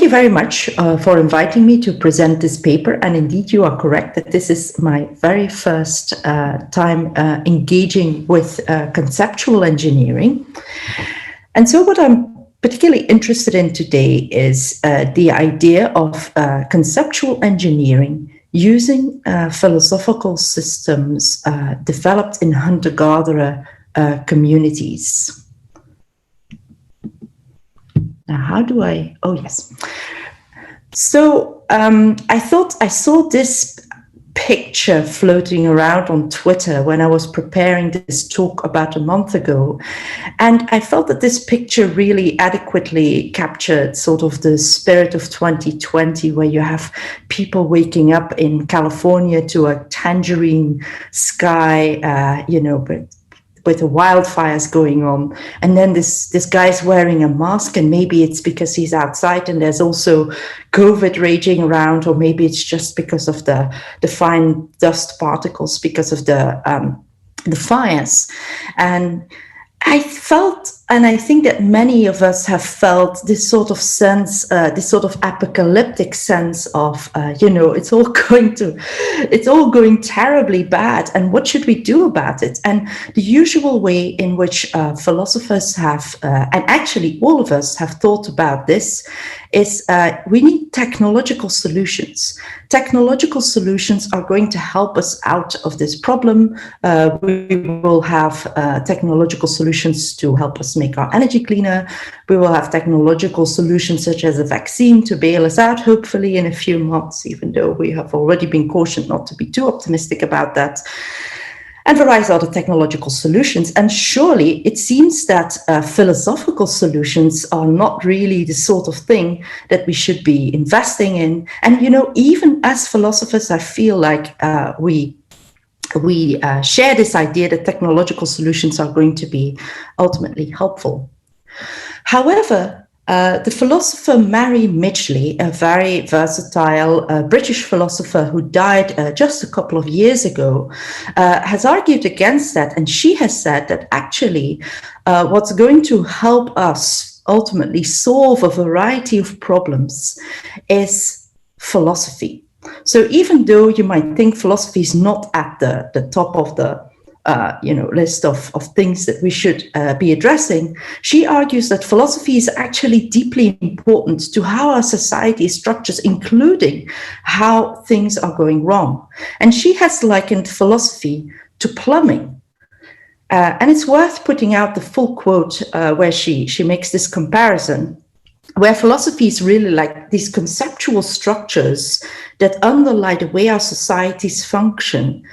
you very much for inviting me to present this paper. And indeed, you are correct that this is my very first time engaging with conceptual engineering. And so what I'm particularly interested in today is the idea of conceptual engineering using philosophical systems developed in hunter-gatherer communities. Now, how do I, oh yes. So I thought I saw this picture floating around on Twitter when I was preparing this talk about a month ago. And I felt that this picture really adequately captured sort of the spirit of 2020, where you have people waking up in California to a tangerine sky, you know, but with the wildfires going on. And then this guy's wearing a mask, and maybe it's because he's outside and there's also COVID raging around, or maybe it's just because of the fine dust particles because of the fires. And I felt, and I think that many of us have felt this sort of sense, this sort of apocalyptic sense of, you know, it's all going terribly bad. And what should we do about it? And the usual way in which philosophers have, and actually all of us have thought about this, is we need technological solutions. Technological solutions are going to help us out of this problem. We will have technological solutions to help us make our energy cleaner. We will have technological solutions such as a vaccine to bail us out, hopefully in a few months, even though we have already been cautioned not to be too optimistic about that. And various other technological solutions. And surely it seems that philosophical solutions are not really the sort of thing that we should be investing in. And, you know, even as philosophers, I feel like we share this idea that technological solutions are going to be ultimately helpful. However, the philosopher Mary Midgley, a very versatile British philosopher who died just a couple of years ago, has argued against that. And she has said that actually what's going to help us ultimately solve a variety of problems is philosophy. So even though you might think philosophy is not at the top of the list of things that we should be addressing, she argues that philosophy is actually deeply important to how our society is structured, including how things are going wrong. And she has likened philosophy to plumbing. And it's worth putting out the full quote where she makes this comparison, where philosophy is really like these conceptual structures that underlie the way our societies function,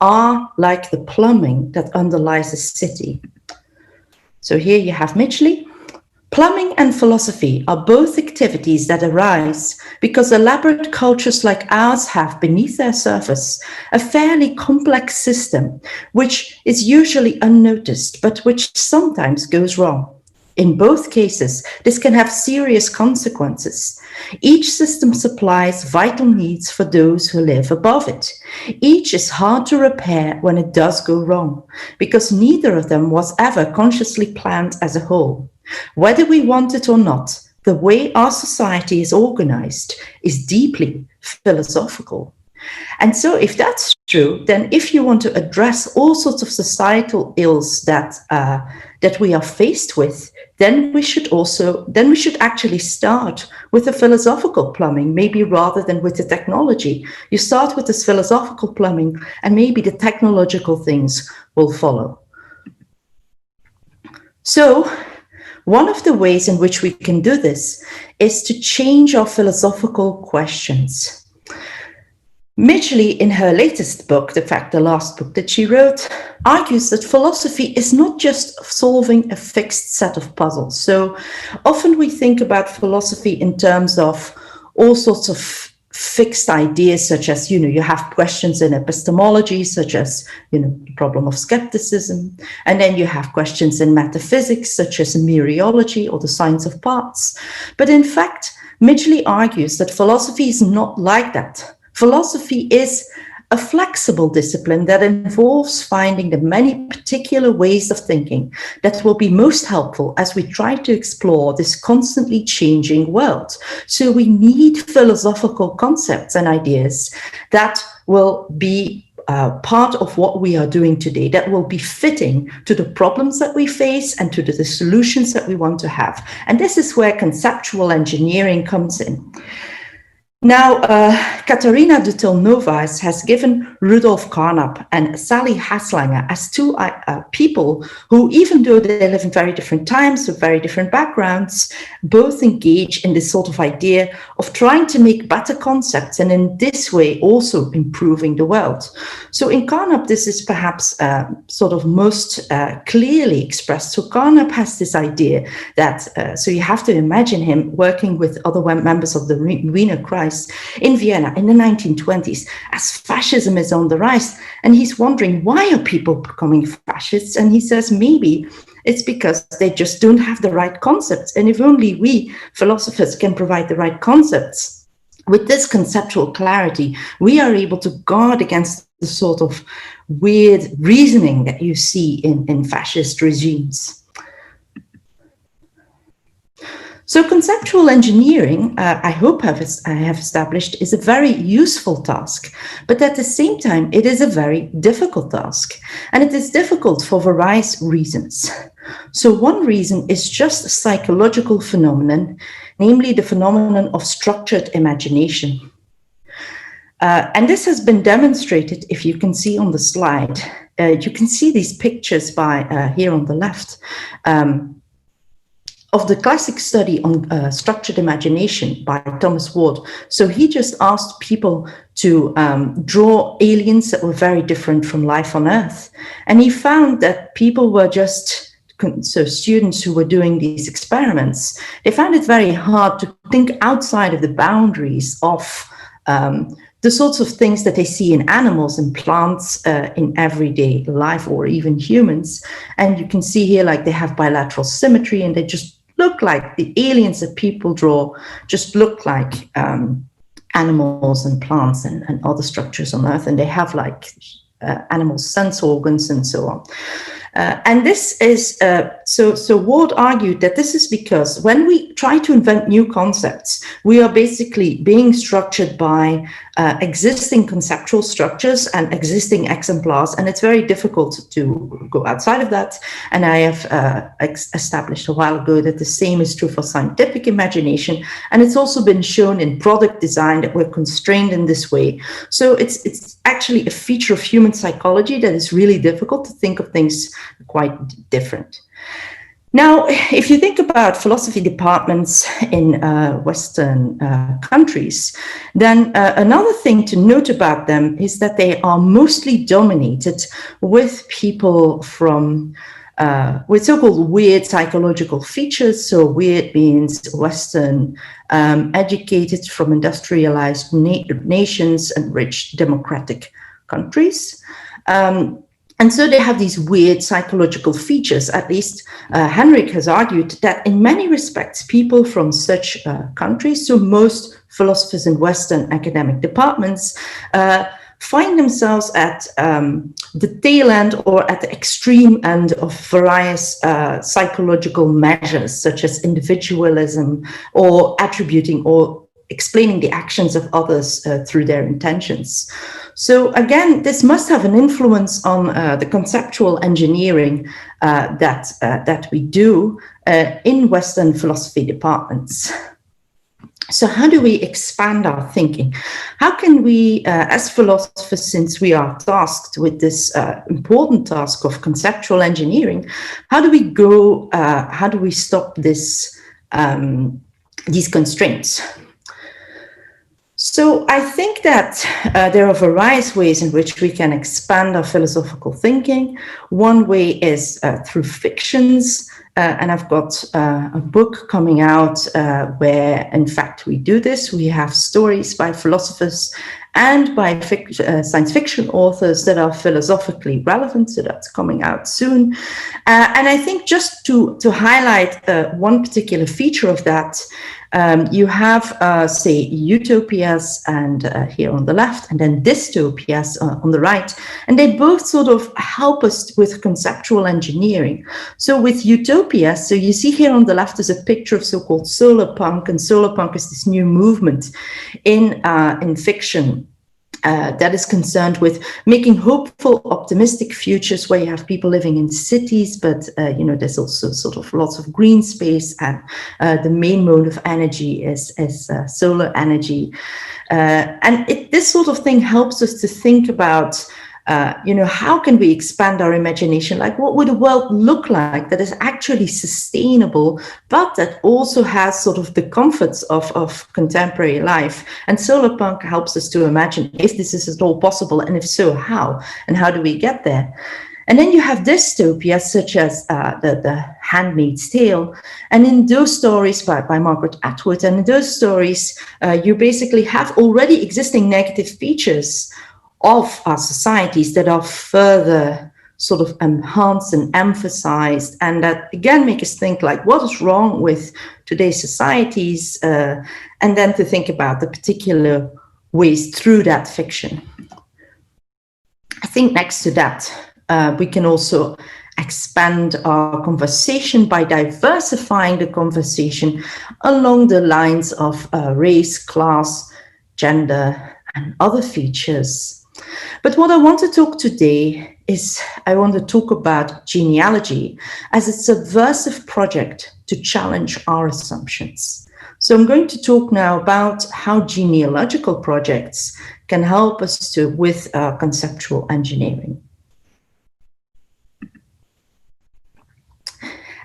are like the plumbing that underlies a city. So here you have Midgley. Plumbing and philosophy are both activities that arise because elaborate cultures like ours have beneath their surface a fairly complex system, which is usually unnoticed, but which sometimes goes wrong. In both cases, this can have serious consequences. Each system supplies vital needs for those who live above it. Each is hard to repair when it does go wrong, because neither of them was ever consciously planned as a whole. Whether we want it or not, the way our society is organized is deeply philosophical. And so if that's true, then if you want to address all sorts of societal ills that we are faced with, then we should actually start with the philosophical plumbing, maybe rather than with the technology. You start with this philosophical plumbing, and maybe the technological things will follow. So one of the ways in which we can do this is to change our philosophical questions. Midgley, in her latest book, the last book that she wrote, argues that philosophy is not just solving a fixed set of puzzles. So often we think about philosophy in terms of all sorts of fixed ideas, such as, you have questions in epistemology, such as, the problem of skepticism. And then you have questions in metaphysics, such as mereology or the science of parts. But in fact, Midgley argues that philosophy is not like that. Philosophy is a flexible discipline that involves finding the many particular ways of thinking that will be most helpful as we try to explore this constantly changing world. So we need philosophical concepts and ideas that will be part of what we are doing today, that will be fitting to the problems that we face and to the solutions that we want to have. And this is where conceptual engineering comes in. Now, Katharina de Tilnovas has given Rudolf Carnap and Sally Haslanger as two people who, even though they live in very different times with very different backgrounds, both engage in this sort of idea of trying to make better concepts and in this way also improving the world. So in Carnap, this is perhaps sort of most clearly expressed. So Carnap has this idea that, so you have to imagine him working with other members of the Wiener Kreis in Vienna in the 1920s as fascism is on the rise. And he's wondering, why are people becoming fascists? And he says, maybe it's because they just don't have the right concepts. And if only we philosophers can provide the right concepts, with this conceptual clarity, we are able to guard against the sort of weird reasoning that you see in fascist regimes. So conceptual engineering, I hope I have established, is a very useful task, but at the same time, it is a very difficult task. And it is difficult for various reasons. So one reason is just a psychological phenomenon, namely the phenomenon of structured imagination. And this has been demonstrated, if you can see on the slide. You can see these pictures by here on the left. Of the classic study on structured imagination by Thomas Ward. So he just asked people to draw aliens that were very different from life on Earth. And he found that people were just, so students who were doing these experiments, they found it very hard to think outside of the boundaries of the sorts of things that they see in animals and plants in everyday life, or even humans. And you can see here, like, they have bilateral symmetry and they just look like the aliens that people draw, just look like animals and plants and other structures on Earth. And they have like animal sense organs and so on. And this is, so Ward argued that this is because when we try to invent new concepts, we are basically being structured by existing conceptual structures and existing exemplars, and it's very difficult to go outside of that. And I have established a while ago that the same is true for scientific imagination, and it's also been shown in product design that we're constrained in this way. So it's actually a feature of human psychology that is really difficult to think of things quite different. Now, if you think about philosophy departments in Western countries, then another thing to note about them is that they are mostly dominated with people from with so-called weird psychological features. So weird means Western, educated from industrialized nations and rich democratic countries. And so they have these weird psychological features. At least Henrik has argued that in many respects, people from such countries, so most philosophers in Western academic departments, find themselves at the tail end or at the extreme end of various psychological measures, such as individualism or attributing or explaining the actions of others through their intentions. So again, this must have an influence on the conceptual engineering that we do in Western philosophy departments. So how do we expand our thinking? How can we, as philosophers, since we are tasked with this important task of conceptual engineering, how do we go, how do we stop this, these constraints? So I think that there are various ways in which we can expand our philosophical thinking. One way is through fictions, and I've got a book coming out where, in fact, we do this. We have stories by philosophers and by science fiction authors that are philosophically relevant, so that's coming out soon. And I think just to highlight one particular feature of that, You have, say, utopias and here on the left, and then dystopias on the right, and they both sort of help us with conceptual engineering. So with utopias, so you see here on the left is a picture of so-called solar punk, and solar punk is this new movement in fiction. That is concerned with making hopeful, optimistic futures where you have people living in cities, but there's also sort of lots of green space, and the main mode of energy is solar energy. And this sort of thing helps us to think about how can we expand our imagination? Like, what would a world look like that is actually sustainable, but that also has sort of the comforts of contemporary life? And solar punk helps us to imagine if this is at all possible, and if so, how? And how do we get there? And then you have dystopias such as the Handmaid's Tale. And in those stories by Margaret Atwood, and in those stories, you basically have already existing negative features of our societies that are further sort of enhanced and emphasized, and that again make us think like, what is wrong with today's societies, and then to think about the particular ways through that fiction. I think next to that, we can also expand our conversation by diversifying the conversation along the lines of race, class, gender, and other features. But what I want to talk today is I want to talk about genealogy as a subversive project to challenge our assumptions. So I'm going to talk now about how genealogical projects can help us with conceptual engineering.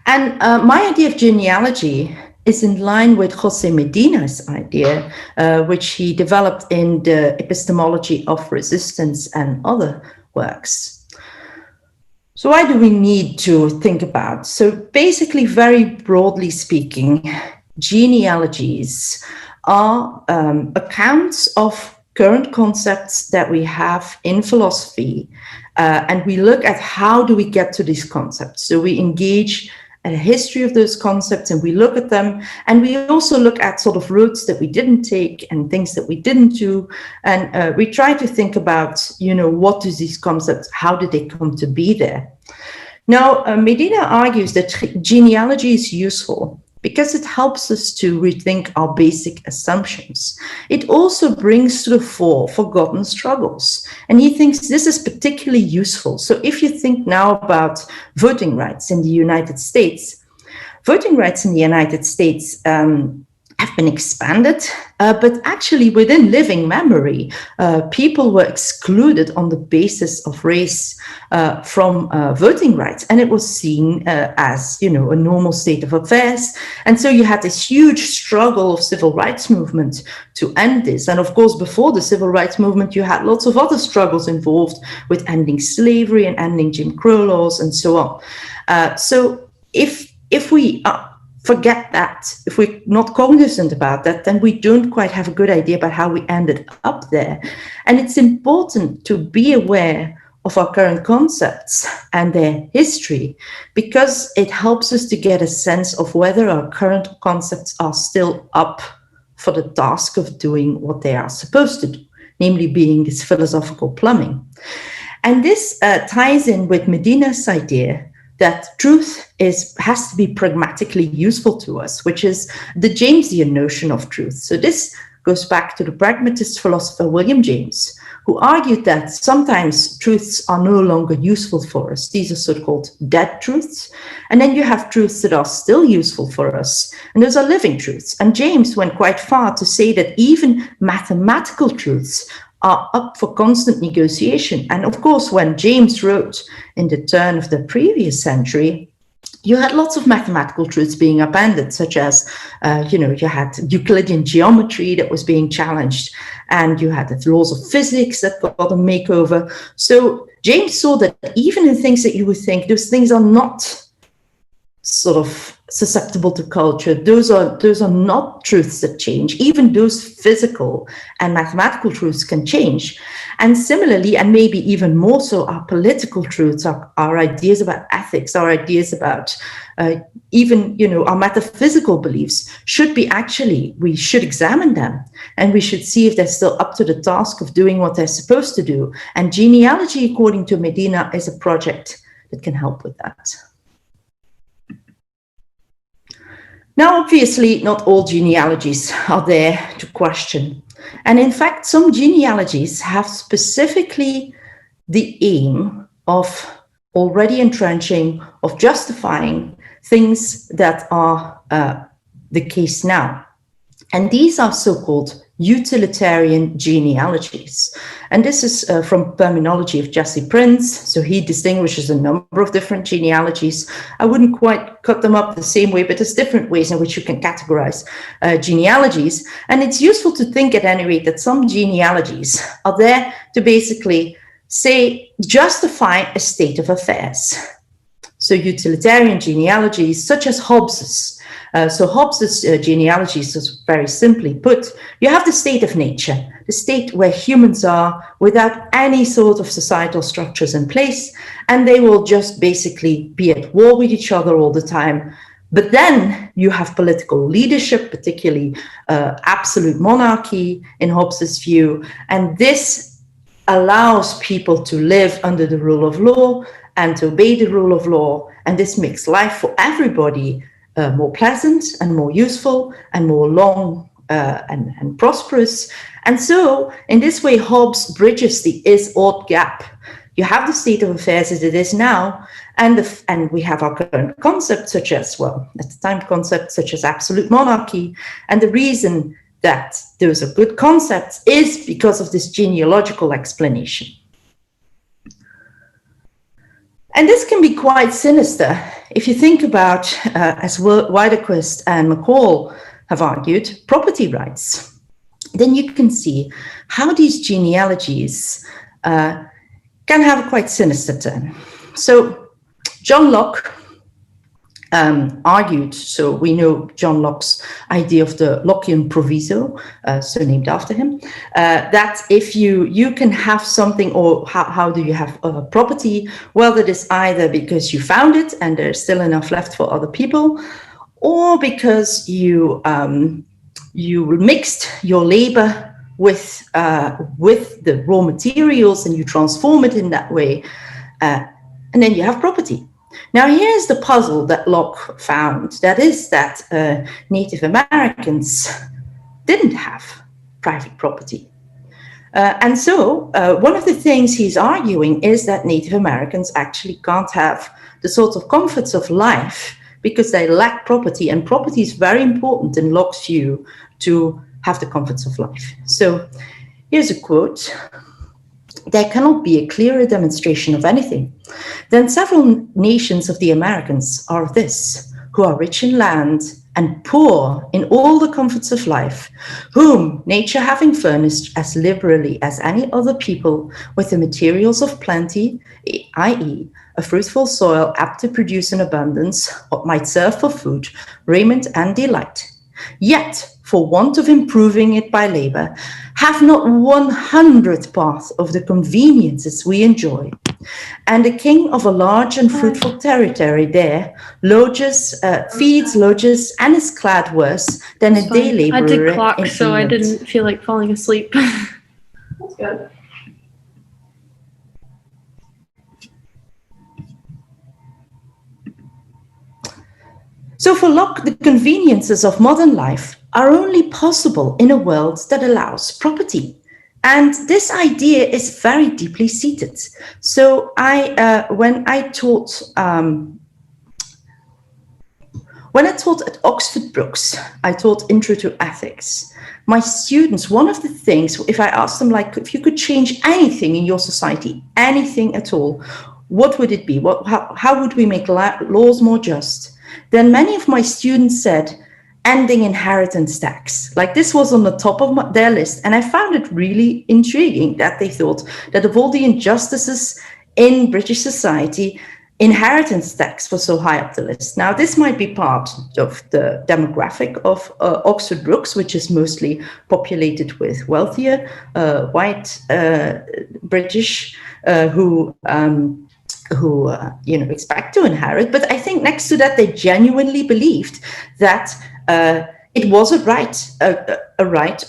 And my idea of genealogy is in line with José Medina's idea, which he developed in the Epistemology of Resistance and other works. So why do we need to think about? So basically, very broadly speaking, genealogies are accounts of current concepts that we have in philosophy, and we look at how do we get to these concepts. So we engage a history of those concepts, and we look at them, and we also look at sort of routes that we didn't take and things that we didn't do, and we try to think about, what is these concepts, how did they come to be there? Now, Medina argues that genealogy is useful because it helps us to rethink our basic assumptions. It also brings to the fore forgotten struggles. And he thinks this is particularly useful. So if you think now about voting rights in the United States, voting rights in the United States have been expanded, but actually within living memory, people were excluded on the basis of race from voting rights, and it was seen as, a normal state of affairs. And so you had this huge struggle of civil rights movement to end this. And of course, before the civil rights movement, you had lots of other struggles involved with ending slavery and ending Jim Crow laws and so on. So if we forget that, if we're not cognizant about that, then we don't quite have a good idea about how we ended up there. And it's important to be aware of our current concepts and their history, because it helps us to get a sense of whether our current concepts are still up for the task of doing what they are supposed to do, namely being this philosophical plumbing. And this ties in with Medina's idea that truth has to be pragmatically useful to us, which is the Jamesian notion of truth. So this goes back to the pragmatist philosopher William James, who argued that sometimes truths are no longer useful for us. These are so-called dead truths. And then you have truths that are still useful for us, and those are living truths. And James went quite far to say that even mathematical truths are up for constant negotiation. And of course, when James wrote in the turn of the previous century, you had lots of mathematical truths being upended, such as, you had Euclidean geometry that was being challenged, and you had the laws of physics that got a makeover. So James saw that even in things that you would think, those things are not sort of susceptible to culture. Those are not truths that change. Even those physical and mathematical truths can change. And similarly, and maybe even more so, our political truths, our ideas about ethics, our ideas about even, our metaphysical beliefs we should examine them, and we should see if they're still up to the task of doing what they're supposed to do. And genealogy, according to Medina, is a project that can help with that. Now, obviously, not all genealogies are there to question. And in fact, some genealogies have specifically the aim of already entrenching, of justifying things that are the case now. And these are so-called utilitarian genealogies. And this is from terminology of Jesse Prince. So he distinguishes a number of different genealogies. I wouldn't quite cut them up the same way, but there's different ways in which you can categorize genealogies. And it's useful to think at any rate that some genealogies are there to basically justify a state of affairs. So utilitarian genealogies, such as Hobbes's. So Hobbes's genealogies is very simply put, you have the state of nature, the state where humans are without any sort of societal structures in place, and they will just basically be at war with each other all the time. But then you have political leadership, particularly absolute monarchy in Hobbes's view, and this allows people to live under the rule of law and to obey the rule of law, and this makes life for everybody more pleasant and more useful and more long and prosperous. And so in this way, Hobbes bridges the is-ought gap. You have the state of affairs as it is now, and we have our current concepts such as, well, at the time concepts such as absolute monarchy. And the reason that those are good concepts is because of this genealogical explanation. And this can be quite sinister. If you think about, as Widerquist and McCall have argued, property rights, then you can see how these genealogies can have a quite sinister turn. So John Locke argued, so we know John Locke's idea of the Lockean proviso, so named after him, that if you can have something, or how do you have property? Well, that is either because you found it and there's still enough left for other people, or because you mixed your labor with the raw materials and you transform it in that way, and then you have property. Now, here's the puzzle that Locke found. That is that Native Americans didn't have private property. And so one of the things he's arguing is that Native Americans actually can't have the sorts of comforts of life because they lack property. And property is very important in Locke's view to have the comforts of life. So here's a quote. There cannot be a clearer demonstration of anything than several nations of the Americans are of this, who are rich in land and poor in all the comforts of life, whom nature having furnished as liberally as any other people with the materials of plenty, i.e., a fruitful soil apt to produce in abundance what might serve for food, raiment, and delight, yet, for want of improving it by labor, have not 100th part of the conveniences we enjoy. And the king of a large and fruitful territory there feeds, lodges, and is clad worse than a day laborer. I did clock, so I didn't feel like falling asleep. That's good. So for Locke, the conveniences of modern life are only possible in a world that allows property. And this idea is very deeply seated. So when I taught at Oxford Brookes, I taught Intro to Ethics. My students, one of the things, if I asked them, like, if you could change anything in your society, anything at all, what would it be? How would we make laws more just? Then many of my students said, ending inheritance tax. Like, this was on the top of their list. And I found it really intriguing that they thought that of all the injustices in British society, inheritance tax was so high up the list. Now, this might be part of the demographic of Oxford Brookes, which is mostly populated with wealthier, white British who expect to inherit. But I think next to that, they genuinely believed that it was a right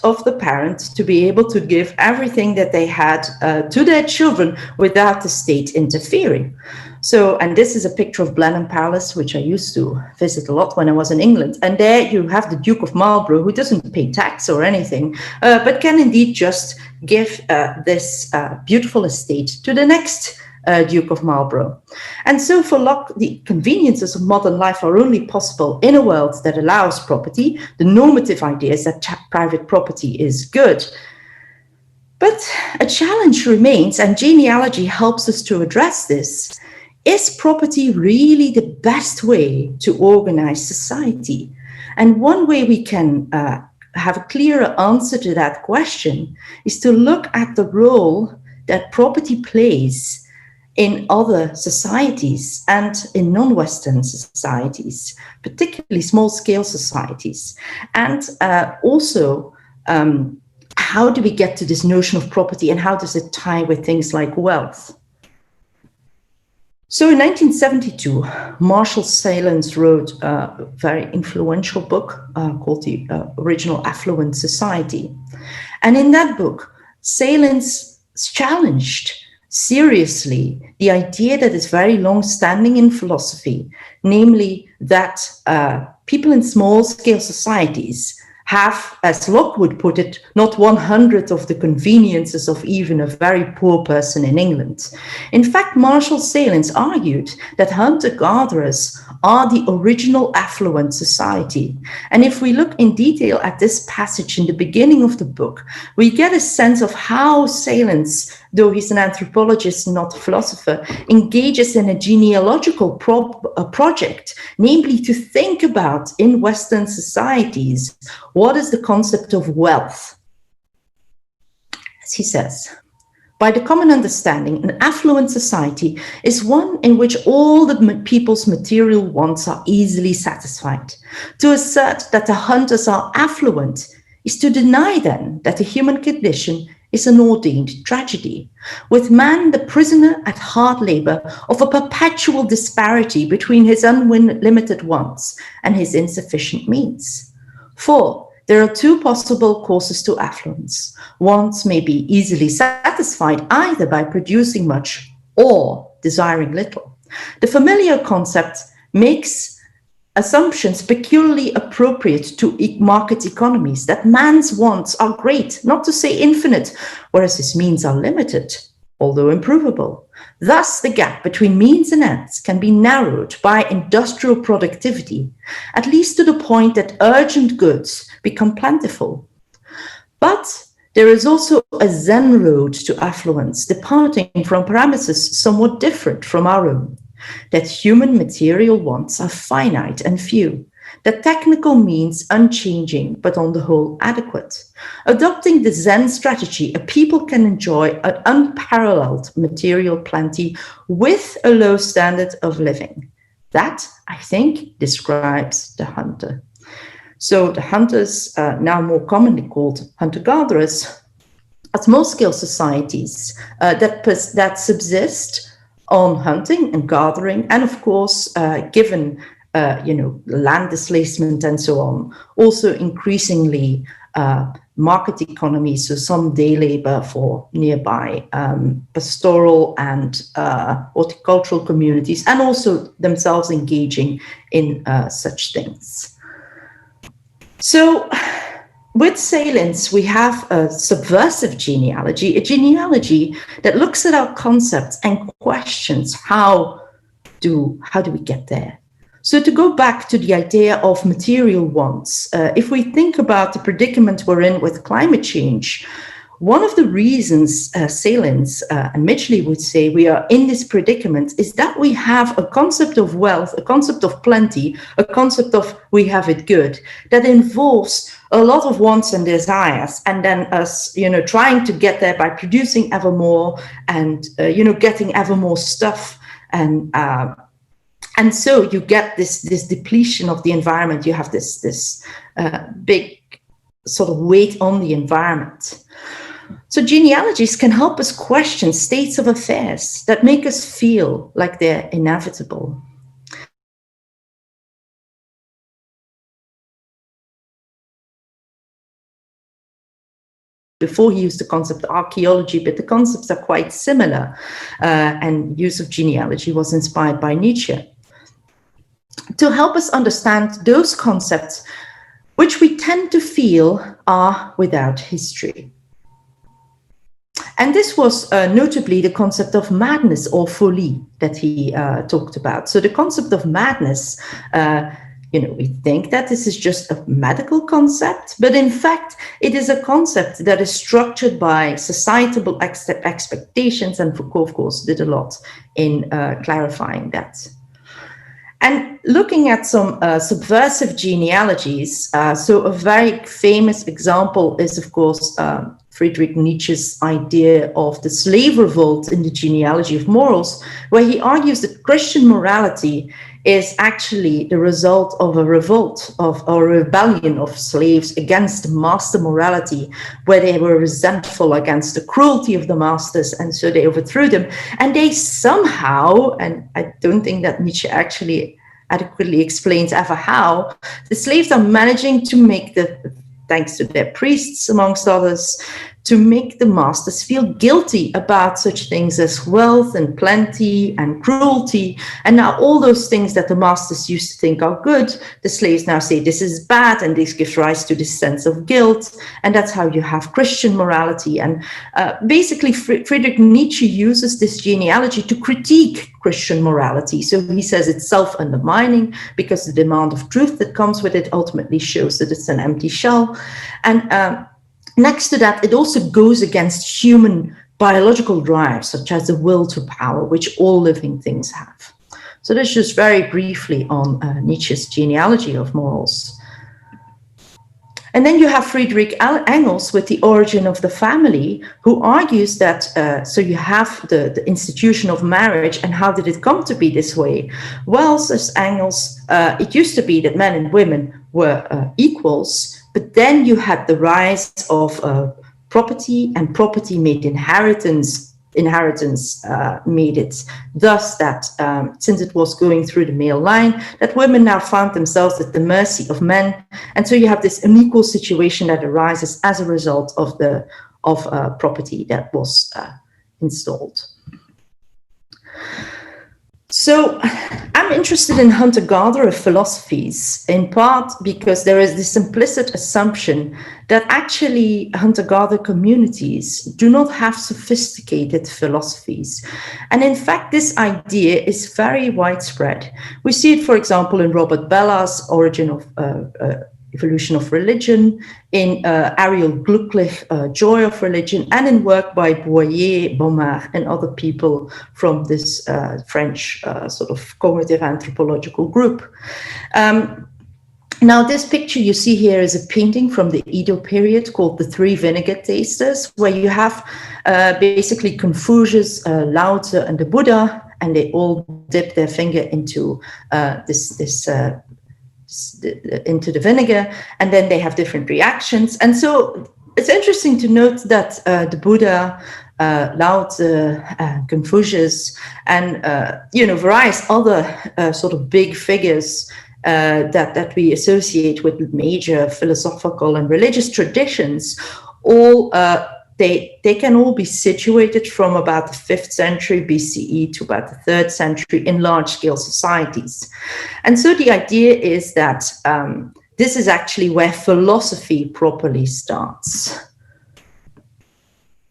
of the parent to be able to give everything that they had to their children without the state interfering. So, and this is a picture of Blenheim Palace, which I used to visit a lot when I was in England. And there you have the Duke of Marlborough, who doesn't pay tax or anything, but can indeed just give this beautiful estate to the next Duke of Marlborough. And so for Locke, the conveniences of modern life are only possible in a world that allows property. The normative idea is that private property is good. But a challenge remains, and genealogy helps us to address this. Is property really the best way to organize society? And one way we can have a clearer answer to that question is to look at the role that property plays in other societies and in non-Western societies, particularly small-scale societies. And also, how do we get to this notion of property, and how does it tie with things like wealth? So in 1972, Marshall Sahlins wrote a very influential book called The Original Affluent Society. And in that book, Sahlins challenged seriously the idea that is very long-standing in philosophy, namely that people in small-scale societies have, as Locke would put it, not 100 of the conveniences of even a very poor person in England. In fact, Marshall Sahlins argued that hunter-gatherers are the original affluent society. And if we look in detail at this passage in the beginning of the book, we get a sense of how Sahlins, though he's an anthropologist, not a philosopher, engages in a genealogical project, namely to think about in Western societies, what is the concept of wealth? As he says, by the common understanding, an affluent society is one in which all the people's material wants are easily satisfied. To assert that the hunters are affluent is to deny then that the human condition is an ordained tragedy, with man the prisoner at hard labor of a perpetual disparity between his unlimited wants and his insufficient means. For there are two possible causes to affluence. Wants may be easily satisfied either by producing much or desiring little. The familiar concept makes assumptions peculiarly appropriate to market economies, that man's wants are great, not to say infinite, whereas his means are limited, although improvable. Thus, the gap between means and ends can be narrowed by industrial productivity, at least to the point that urgent goods become plentiful. But there is also a Zen road to affluence, departing from premises somewhat different from our own. That human material wants are finite and few, that technical means unchanging, but on the whole adequate. Adopting the Zen strategy, a people can enjoy an unparalleled material plenty with a low standard of living. That, I think, describes the hunter. So the hunters, now more commonly called hunter-gatherers, are small-scale societies that subsist on hunting and gathering, and of course, given land displacement and so on, also increasingly market economy, so some day labor for nearby pastoral and horticultural communities, and also themselves engaging in such things. So with Sahlins, we have a subversive genealogy, a genealogy that looks at our concepts and questions how do we get there? So to go back to the idea of material wants, if we think about the predicament we're in with climate change, one of the reasons Sahlins and Midgley would say we are in this predicament is that we have a concept of wealth, a concept of plenty, a concept of we have it good, that involves a lot of wants and desires, and then us, trying to get there by producing ever more and, getting ever more stuff And so you get this depletion of the environment. You have this big sort of weight on the environment. So genealogies can help us question states of affairs that make us feel like they're inevitable. Before he used the concept of archaeology, but the concepts are quite similar, and use of genealogy was inspired by Nietzsche. To help us understand those concepts which we tend to feel are without history. And this was notably the concept of madness or folie that he talked about. So the concept of madness, we think that this is just a medical concept, but in fact, it is a concept that is structured by societal expectations, and Foucault, of course, did a lot in clarifying that. And looking at some subversive genealogies, so a very famous example is, of course, Friedrich Nietzsche's idea of the slave revolt in the Genealogy of Morals, where he argues that Christian morality is actually the result of a revolt or rebellion of slaves against master morality, where they were resentful against the cruelty of the masters, and so they overthrew them. And they somehow, and I don't think that Nietzsche actually adequately explains ever how, the slaves are managing to make thanks to their priests, amongst others, to make the masters feel guilty about such things as wealth and plenty and cruelty. And now all those things that the masters used to think are good, the slaves now say this is bad, and this gives rise to this sense of guilt. And that's how you have Christian morality. And basically, Friedrich Nietzsche uses this genealogy to critique Christian morality. So he says it's self-undermining because the demand of truth that comes with it ultimately shows that it's an empty shell. And next to that, it also goes against human biological drives, such as the will to power, which all living things have. So that's just very briefly on Nietzsche's genealogy of morals. And then you have Friedrich Engels with The Origin of the Family, who argues that, so you have the institution of marriage, and how did it come to be this way? Well, says Engels, it used to be that men and women were equals, but then you had the rise of property, and property made inheritance made it thus that since it was going through the male line, that women now found themselves at the mercy of men. And so you have this unequal situation that arises as a result of property that was installed. So I'm interested in hunter-gatherer philosophies, in part because there is this implicit assumption that actually hunter-gatherer communities do not have sophisticated philosophies. And in fact, this idea is very widespread. We see it, for example, in Robert Bella's Origin of Evolution of Religion, in Ariel Glucklich, Joy of Religion, and in work by Boyer, Baumard, and other people from this French sort of cognitive anthropological group. Now, this picture you see here is a painting from the Edo period called The Three Vinegar Tasters, where you have basically Confucius, Lao Tzu, and the Buddha, and they all dip their finger into into the vinegar, and then they have different reactions. And so it's interesting to note that the Buddha, Lao Tzu, Confucius, and various other sort of big figures that we associate with major philosophical and religious traditions, all they can all be situated from about the 5th century BCE to about the 3rd century in large-scale societies. And so the idea is that this is actually where philosophy properly starts.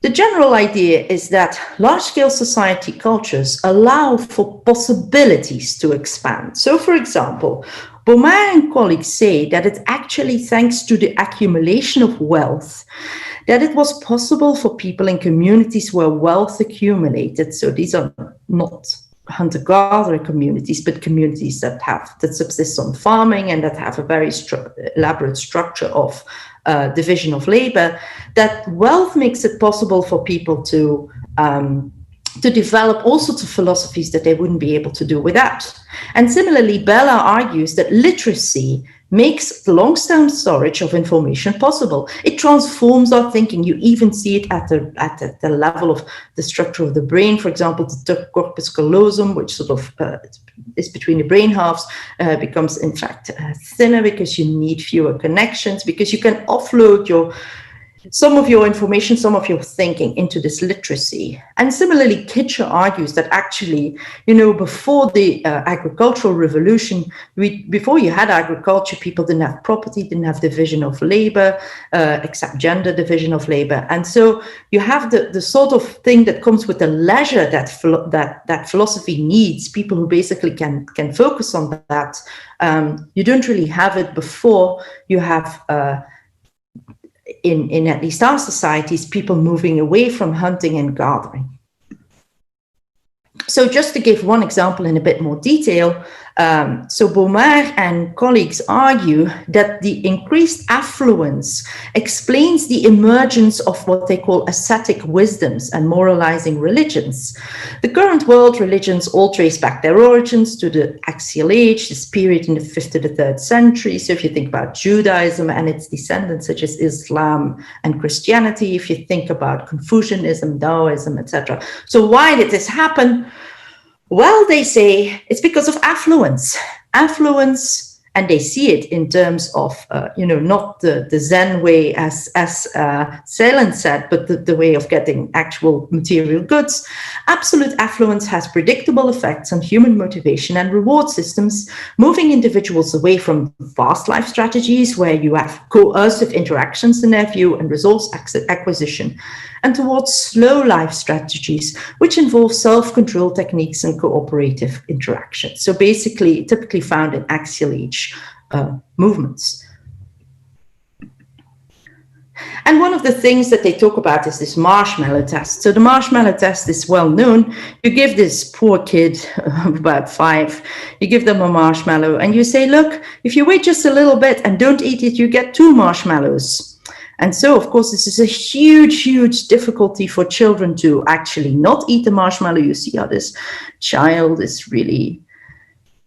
The general idea is that large-scale society cultures allow for possibilities to expand. So, for example, Baumard and colleagues say that it's actually thanks to the accumulation of wealth that it was possible for people in communities where wealth accumulated. So these are not hunter-gatherer communities, but communities that subsist on farming and that have a very elaborate structure of division of labor, that wealth makes it possible for people to to develop all sorts of philosophies that they wouldn't be able to do without. And similarly, Bella argues that literacy makes the long-term storage of information possible. It transforms our thinking. You even see it at the level of the structure of the brain. For example, the corpus callosum, which sort of is between the brain halves, becomes in fact thinner because you need fewer connections, because you can offload some of your information, some of your thinking into this literacy. And similarly, Kitcher argues that actually, before the agricultural revolution, before you had agriculture, people didn't have property, didn't have division of labor, except gender division of labor. And so you have the sort of thing that comes with the leisure that philosophy needs, people who basically can focus on that. You don't really have it before you have in at least our societies, people moving away from hunting and gathering. So just to give one example in a bit more detail, so Baumard and colleagues argue that the increased affluence explains the emergence of what they call ascetic wisdoms and moralizing religions. The current world religions all trace back their origins to the Axial age, this period in the 5th to the 3rd century. So if you think about Judaism and its descendants, such as Islam and Christianity, if you think about Confucianism, Taoism, etc. So why did this happen? Well, they say it's because of affluence, and they see it in terms of, not the Zen way as Sahlins said, but the way of getting actual material goods. Absolute affluence has predictable effects on human motivation and reward systems, moving individuals away from fast life strategies where you have coercive interactions in their view and resource acquisition, and towards slow life strategies, which involve self-control techniques and cooperative interaction. So basically, typically found in axial age movements. And one of the things that they talk about is this marshmallow test. So the marshmallow test is well known. You give this poor kid of about 5, you give them a marshmallow and you say, look, if you wait just a little bit and don't eat it, you get 2 marshmallows. And so, of course, this is a huge, huge difficulty for children to actually not eat the marshmallow. You see how this child is really...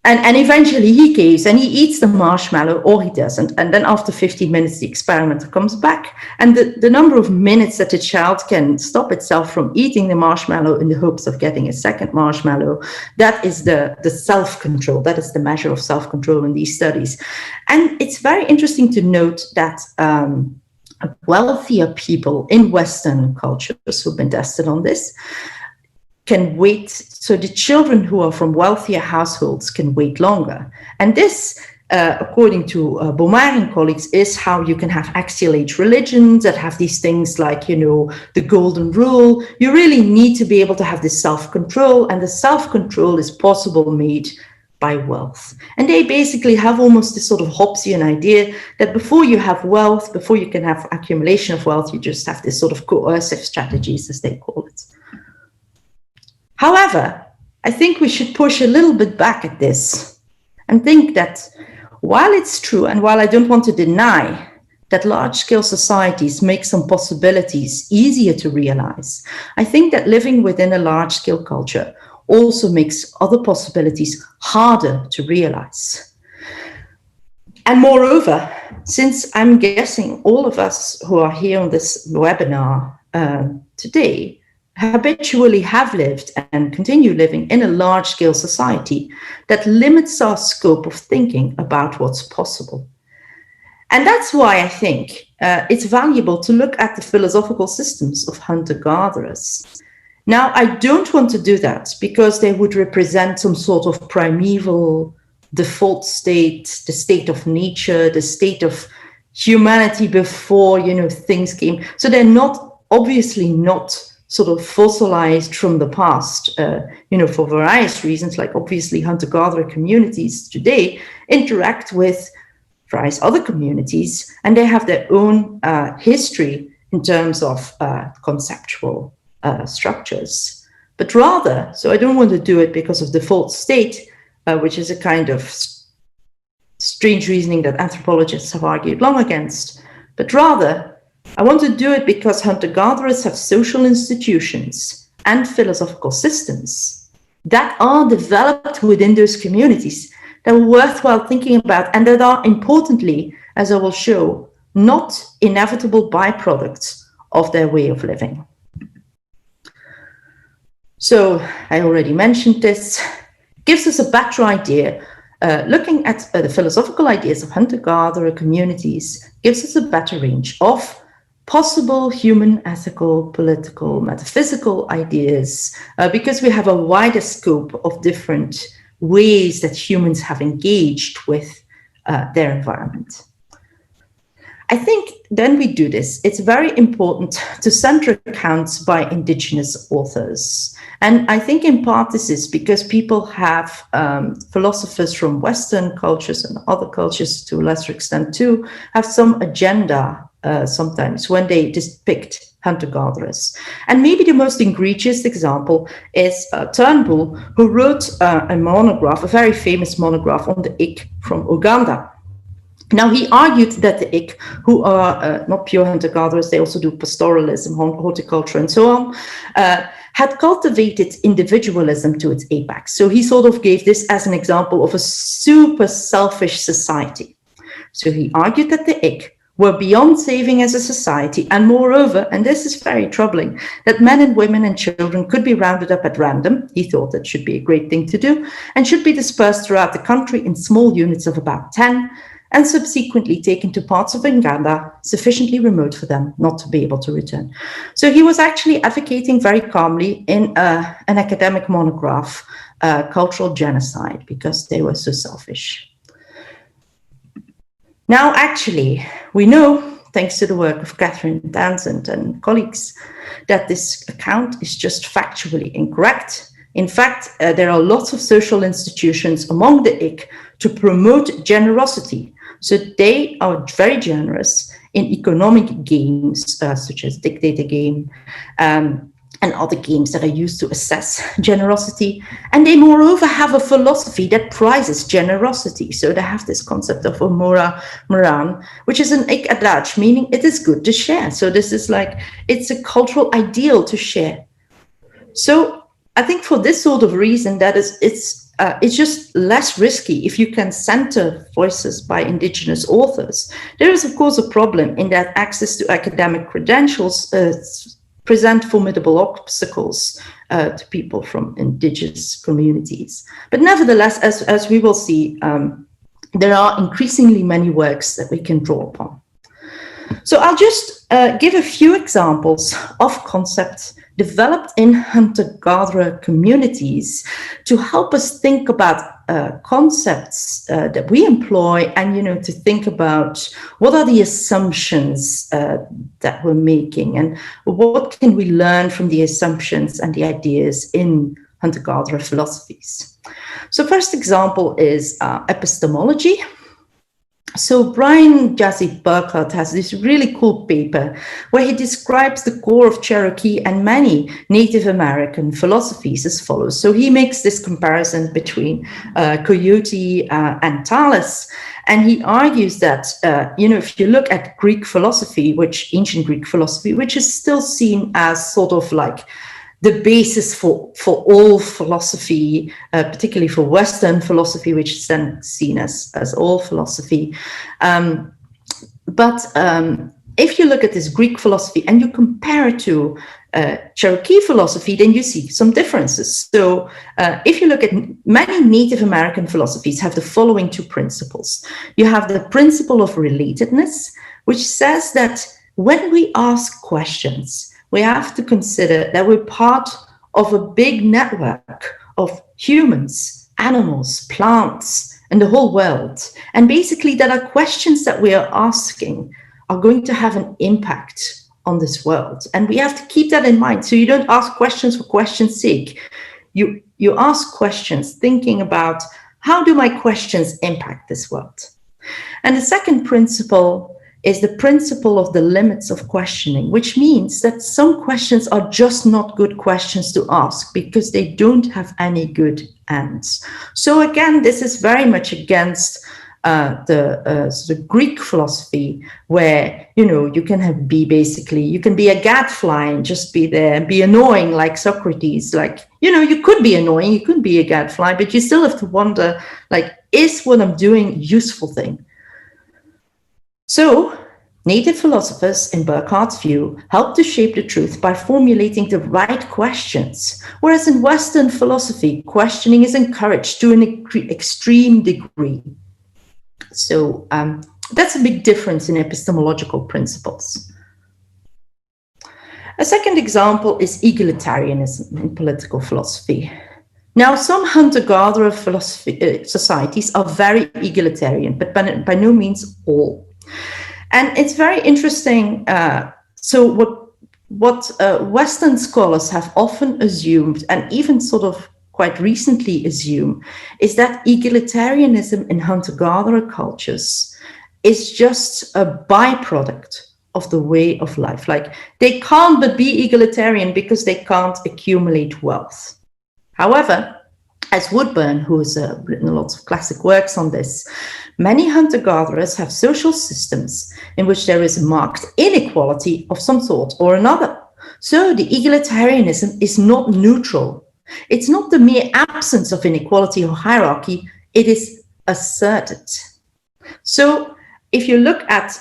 And eventually he caves and he eats the marshmallow, or he doesn't. And then after 15 minutes, the experimenter comes back. And the number of minutes that the child can stop itself from eating the marshmallow in the hopes of getting a second marshmallow, that is the self-control. That is the measure of self-control in these studies. And it's very interesting to note that wealthier people in Western cultures who've been tested on this can wait. So the children who are from wealthier households can wait longer. And this, according to Baumard and colleagues, is how you can have axial age religions that have these things like, the golden rule. You really need to be able to have this self-control, and the self-control is possible made by wealth. And they basically have almost this sort of Hobbesian idea that before you have wealth, before you can have accumulation of wealth, you just have this sort of coercive strategies, as they call it. However, I think we should push a little bit back at this and think that while it's true, and while I don't want to deny that large-scale societies make some possibilities easier to realize, I think that living within a large-scale culture also makes other possibilities harder to realize. And moreover, since I'm guessing all of us who are here on this webinar today habitually have lived and continue living in a large-scale society that limits our scope of thinking about what's possible. And that's why I think it's valuable to look at the philosophical systems of hunter-gatherers. Now, I don't want to do that because they would represent some sort of primeval default state, the state of nature, the state of humanity before, things came. So they're not, obviously not sort of fossilized from the past, for various reasons, like obviously hunter-gatherer communities today interact with various other communities, and they have their own history in terms of conceptual structures. But rather, so I don't want to do it because of default state, which is a kind of strange reasoning that anthropologists have argued long against, but rather, I want to do it because hunter-gatherers have social institutions and philosophical systems that are developed within those communities that are worthwhile thinking about, and that are, importantly, as I will show, not inevitable byproducts of their way of living. So I already mentioned this, gives us a better idea. Looking at the philosophical ideas of hunter-gatherer communities gives us a better range of possible human, ethical, political, metaphysical ideas, because we have a wider scope of different ways that humans have engaged with their environment. I think then we do this, it's very important to center accounts by indigenous authors. And I think in part this is because people have philosophers from Western cultures and other cultures to a lesser extent too, have some agenda sometimes when they depict hunter-gatherers. And maybe the most egregious example is Turnbull, who wrote a monograph, a very famous monograph on the Ik from Uganda. Now, he argued that the Ik, who are not pure hunter-gatherers, they also do pastoralism, horticulture, and so on, had cultivated individualism to its apex. So he sort of gave this as an example of a super selfish society. So he argued that the Ik were beyond saving as a society, and moreover, and this is very troubling, that men and women and children could be rounded up at random. He thought that should be a great thing to do, and should be dispersed throughout the country in small units of about 10, and subsequently taken to parts of Uganda sufficiently remote for them not to be able to return. So he was actually advocating very calmly in an academic monograph, cultural genocide, because they were so selfish. Now, actually, we know, thanks to the work of Catherine Townsend and colleagues, that this account is just factually incorrect. In fact, there are lots of social institutions among the Ik to promote generosity. So they are very generous in economic games, such as dictator game, and other games that are used to assess generosity. And they moreover have a philosophy that prizes generosity. So they have this concept of Omora Moran, which is an Ik adage, meaning it is good to share. So this is like, it's a cultural ideal to share. So I think for this sort of reason, that is, it's just less risky if you can center voices by indigenous authors. There is, of course, a problem in that access to academic credentials present formidable obstacles to people from indigenous communities. But nevertheless, as we will see, there are increasingly many works that we can draw upon. So I'll just give a few examples of concepts developed in hunter-gatherer communities to help us think about concepts that we employ, and to think about what are the assumptions that we're making, and what can we learn from the assumptions and the ideas in hunter-gatherer philosophies. So first example is epistemology. So Brian Jazzy Burkhardt has this really cool paper where he describes the core of Cherokee and many Native American philosophies as follows. So he makes this comparison between Coyote and Thales, and he argues that, if you look at Greek philosophy, ancient Greek philosophy, which is still seen as sort of like the basis for all philosophy, particularly for Western philosophy, which is then seen as all philosophy. But if you look at this Greek philosophy and you compare it to Cherokee philosophy, then you see some differences. So if you look at many Native American philosophies have the following two principles. You have the principle of relatedness, which says that when we ask questions, we have to consider that we're part of a big network of humans, animals, plants, and the whole world. And basically that our questions that we are asking are going to have an impact on this world. And we have to keep that in mind. So you don't ask questions for question's sake. You ask questions thinking about, how do my questions impact this world? And the second principle is the principle of the limits of questioning, which means that some questions are just not good questions to ask because they don't have any good ends. So again, this is very much against the sort of Greek philosophy, where you can be a gadfly and just be there and be annoying like Socrates. Like you could be annoying, you could be a gadfly, but you still have to wonder, like, is what I'm doing a useful thing? So native philosophers, in Burckhart's view, help to shape the truth by formulating the right questions, whereas in Western philosophy, questioning is encouraged to an extreme degree. So that's a big difference in epistemological principles. A second example is egalitarianism in political philosophy. Now, some hunter-gatherer societies are very egalitarian, but by no means all. And it's very interesting. So what Western scholars have often assumed, and even sort of quite recently assume, is that egalitarianism in hunter-gatherer cultures is just a byproduct of the way of life. Like, they can't but be egalitarian because they can't accumulate wealth. However, as Woodburn, who has written lots of classic works on this, many hunter-gatherers have social systems in which there is marked inequality of some sort or another. So the egalitarianism is not neutral. It's not the mere absence of inequality or hierarchy, it is asserted. So if you look at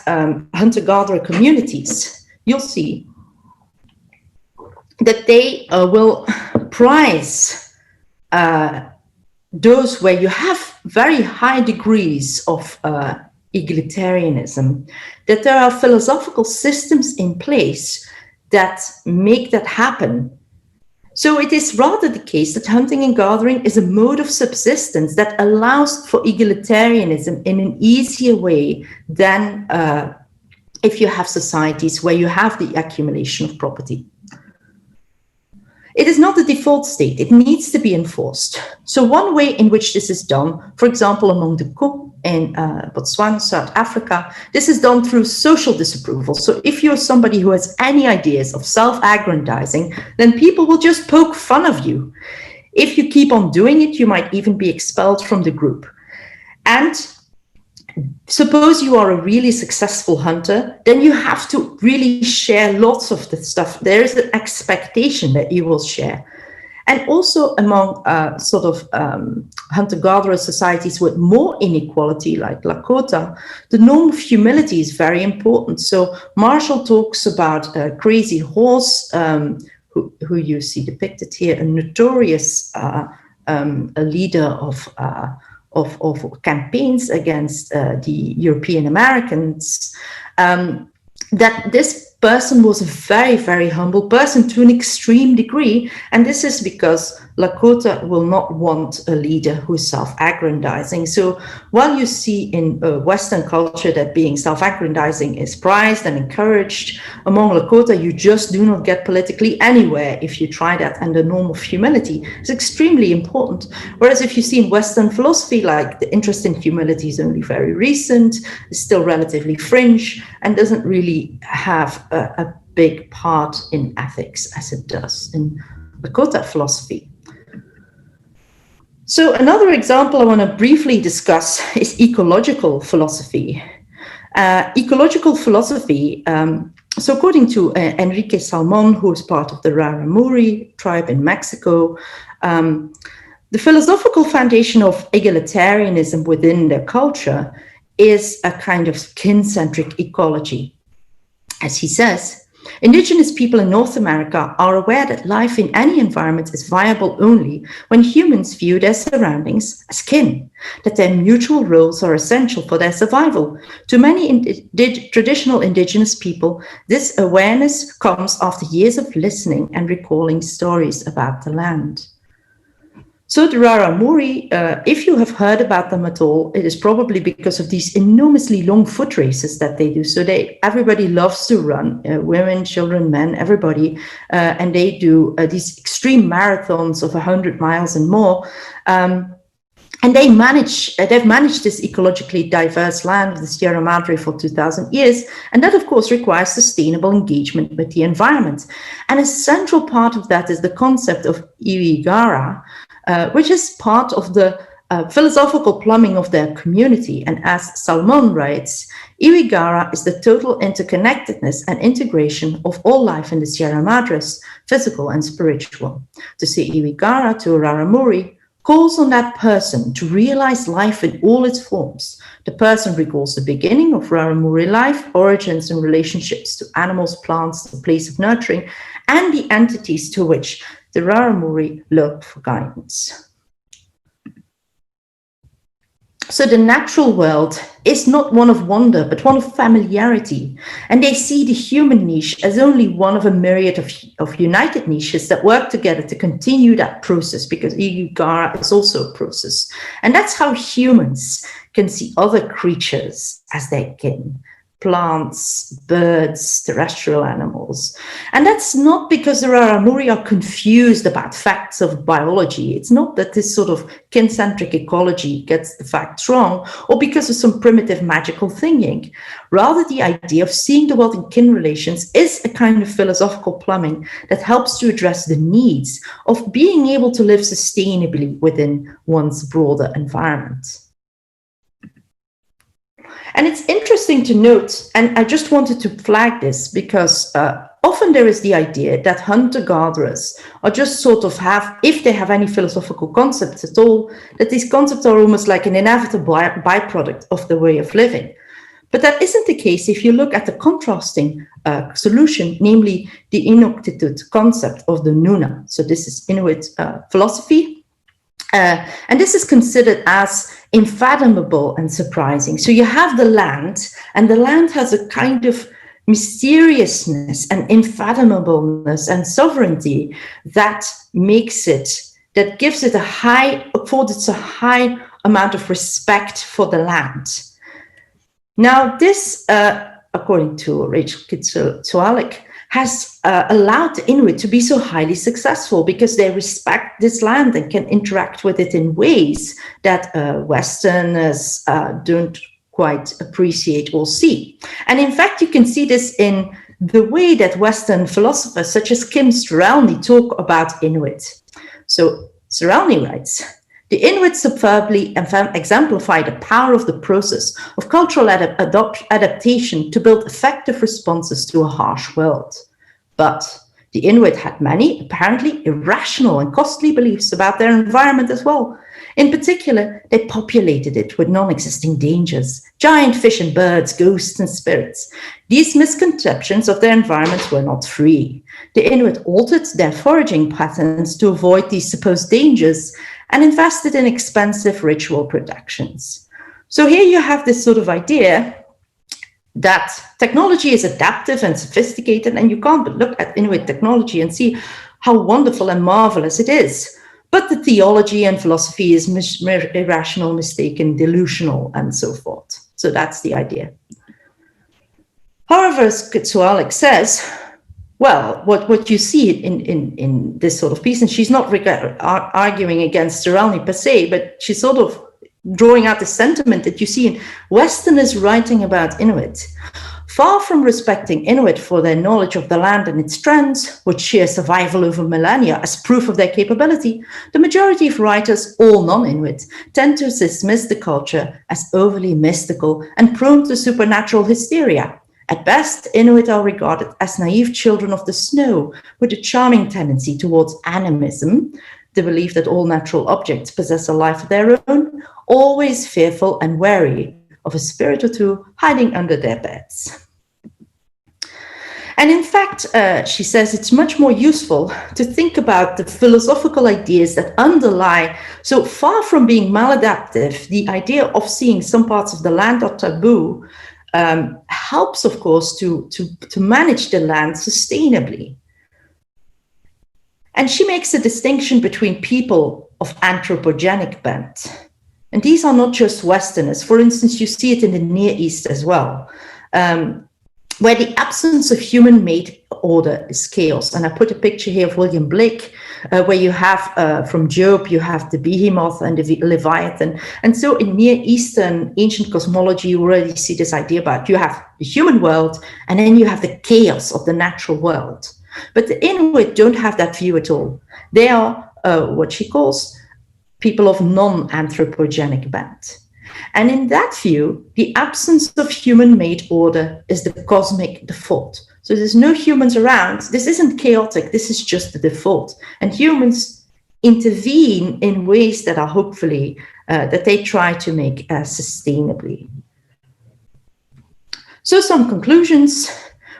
hunter-gatherer communities, you'll see that they will prize those where you have very high degrees of egalitarianism, that there are philosophical systems in place that make that happen. So it is rather the case that hunting and gathering is a mode of subsistence that allows for egalitarianism in an easier way than if you have societies where you have the accumulation of property. It is not the default state, it needs to be enforced. So one way in which this is done, for example, among the Ko in Botswana, South Africa, this is done through social disapproval. So if you're somebody who has any ideas of self-aggrandizing, then people will just poke fun of you. If you keep on doing it, you might even be expelled from the group. And suppose you are a really successful hunter, then you have to really share lots of the stuff. There is an expectation that you will share. And also among hunter-gatherer societies with more inequality, like Lakota, the norm of humility is very important. So Marshall talks about Crazy Horse, who you see depicted here, a notorious a leader of campaigns against the European Americans, that this person was a very, very humble person to an extreme degree. And this is because Lakota will not want a leader who is self-aggrandizing. So while you see in Western culture that being self-aggrandizing is prized and encouraged, among Lakota, you just do not get politically anywhere if you try that. And the norm of humility is extremely important. Whereas if you see in Western philosophy, like the interest in humility is only very recent, is still relatively fringe, and doesn't really have a big part in ethics as it does in Lakota philosophy. So another example I want to briefly discuss is ecological philosophy. Ecological philosophy, so according to Enrique Salmon, who is part of the Raramuri tribe in Mexico, the philosophical foundation of egalitarianism within their culture is a kind of kin-centric ecology. As he says, indigenous people in North America are aware that life in any environment is viable only when humans view their surroundings as kin, that their mutual roles are essential for their survival. To many traditional indigenous people, this awareness comes after years of listening and recalling stories about the land. So the Raramuri, if you have heard about them at all, it is probably because of these enormously long foot races that they do. So everybody loves to run, women, children, men, everybody, and they do these extreme marathons of 100 miles and more. And they've managed this ecologically diverse land of the Sierra Madre for 2,000 years. And that, of course, requires sustainable engagement with the environment. And a central part of that is the concept of iwigara, which is part of the philosophical plumbing of their community. And as Salmon writes, Iwigara is the total interconnectedness and integration of all life in the Sierra Madres, physical and spiritual. To say Iwigara to Raramuri calls on that person to realize life in all its forms. The person recalls the beginning of Raramuri life, origins and relationships to animals, plants, the place of nurturing, and the entities to which the Raramuri look for guidance. So the natural world is not one of wonder, but one of familiarity. And they see the human niche as only one of a myriad of united niches that work together to continue that process, because Iwigara is also a process. And that's how humans can see other creatures as their kin. Plants, birds, terrestrial animals. And that's not because the Raramuri are confused about facts of biology. It's not that this sort of kin-centric ecology gets the facts wrong, or because of some primitive magical thinking. Rather, the idea of seeing the world in kin relations is a kind of philosophical plumbing that helps to address the needs of being able to live sustainably within one's broader environment. And it's interesting to note, and I just wanted to flag this because often there is the idea that hunter-gatherers are just sort of if they have any philosophical concepts at all, that these concepts are almost like an inevitable byproduct of the way of living. But that isn't the case if you look at the contrasting solution, namely the Inuktitut concept of the Nuna. So this is Inuit philosophy. And this is considered as unfathomable and surprising. So you have the land, and the land has a kind of mysteriousness and unfathomableness and sovereignty that gives it affords a high amount of respect for the land. Now, this, according to Rachel Kitsualik, has allowed the Inuit to be so highly successful because they respect this land and can interact with it in ways that Westerners don't quite appreciate or see. And in fact, you can see this in the way that Western philosophers such as Kim Strelny talk about Inuit. So Strelny writes, the Inuit superbly exemplify the power of the process of cultural adaptation to build effective responses to a harsh world. But the Inuit had many apparently irrational and costly beliefs about their environment as well. In particular, they populated it with non-existing dangers, giant fish and birds, ghosts and spirits. These misconceptions of their environment were not free. The Inuit altered their foraging patterns to avoid these supposed dangers and invested in expensive ritual protections. So here you have this sort of idea that technology is adaptive and sophisticated, and you can't but look at Inuit technology and see how wonderful and marvelous it is. But the theology and philosophy is irrational, mistaken, delusional, and so forth. So that's the idea. However, as Kitsualik says, well, what you see in this sort of piece, and she's not arguing against Strelny per se, but she's sort of drawing out the sentiment that you see in Westerners writing about Inuit. Far from respecting Inuit for their knowledge of the land and its trends, which share survival over millennia as proof of their capability, the majority of writers, all non-Inuit, tend to dismiss the culture as overly mystical and prone to supernatural hysteria. At best, Inuit are regarded as naive children of the snow with a charming tendency towards animism, the belief that all natural objects possess a life of their own, always fearful and wary of a spirit or two hiding under their beds. And in fact, she says it's much more useful to think about the philosophical ideas that underlie, so far from being maladaptive, the idea of seeing some parts of the land are taboo helps, of course, to manage the land sustainably. And she makes a distinction between people of anthropogenic bent. And these are not just Westerners. For instance, you see it in the Near East as well, where the absence of human-made order is chaos. And I put a picture here of William Blake, where you have, from Job, you have the behemoth and the Leviathan. And so in Near Eastern ancient cosmology, you already see this idea about you have the human world, and then you have the chaos of the natural world. But the Inuit don't have that view at all. They are what she calls people of non-anthropogenic bent. And in that view, the absence of human-made order is the cosmic default. So there's no humans around. This isn't chaotic. This is just the default. And humans intervene in ways that are hopefully, that they try to make sustainably. So some conclusions.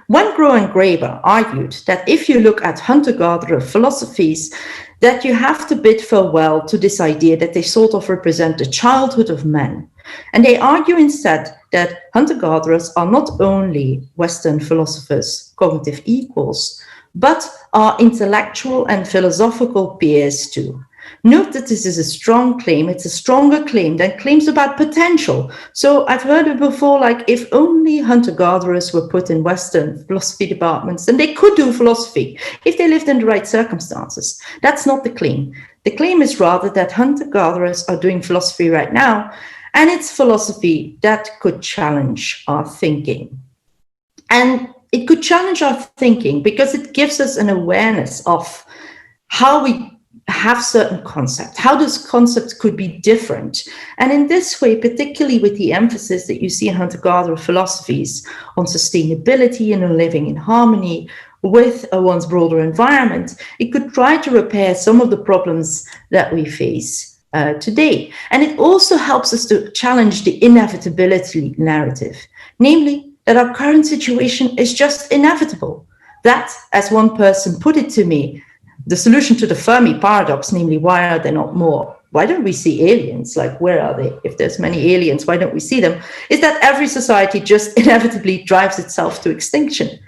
Wengrow and Graeber argued that if you look at hunter-gatherer philosophies, that you have to bid farewell to this idea that they sort of represent the childhood of men. And they argue instead that hunter-gatherers are not only Western philosophers' cognitive equals, but are intellectual and philosophical peers too. Note that this is a strong claim. It's a stronger claim than claims about potential. So I've heard it before, like if only hunter-gatherers were put in Western philosophy departments, then they could do philosophy if they lived in the right circumstances. That's not the claim. The claim is rather that hunter-gatherers are doing philosophy right now, and it's philosophy that could challenge our thinking. And it could challenge our thinking because it gives us an awareness of how we have certain concepts, how those concepts could be different. And in this way, particularly with the emphasis that you see in hunter-gatherer philosophies on sustainability and on living in harmony with one's broader environment, it could try to repair some of the problems that we face today. And it also helps us to challenge the inevitability narrative, namely that our current situation is just inevitable. That, as one person put it to me, the solution to the Fermi paradox, namely, why are there not more? Why don't we see aliens? Like, where are they? If there's many aliens, why don't we see them? Is that every society just inevitably drives itself to extinction.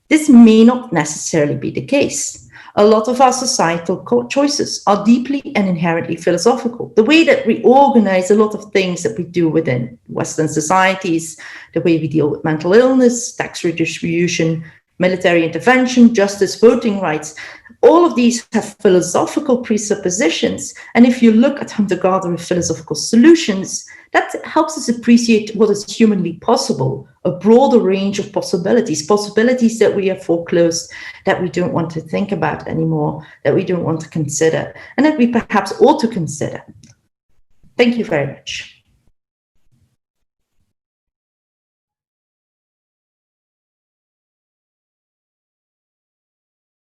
This may not necessarily be the case. A lot of our societal choices are deeply and inherently philosophical. The way that we organize a lot of things that we do within Western societies, the way we deal with mental illness, tax redistribution, military intervention, justice, voting rights, all of these have philosophical presuppositions. And if you look at hunter-gatherer philosophical solutions, that helps us appreciate what is humanly possible, a broader range of possibilities that we have foreclosed, that we don't want to think about anymore, that we don't want to consider, and that we perhaps ought to consider. Thank you very much.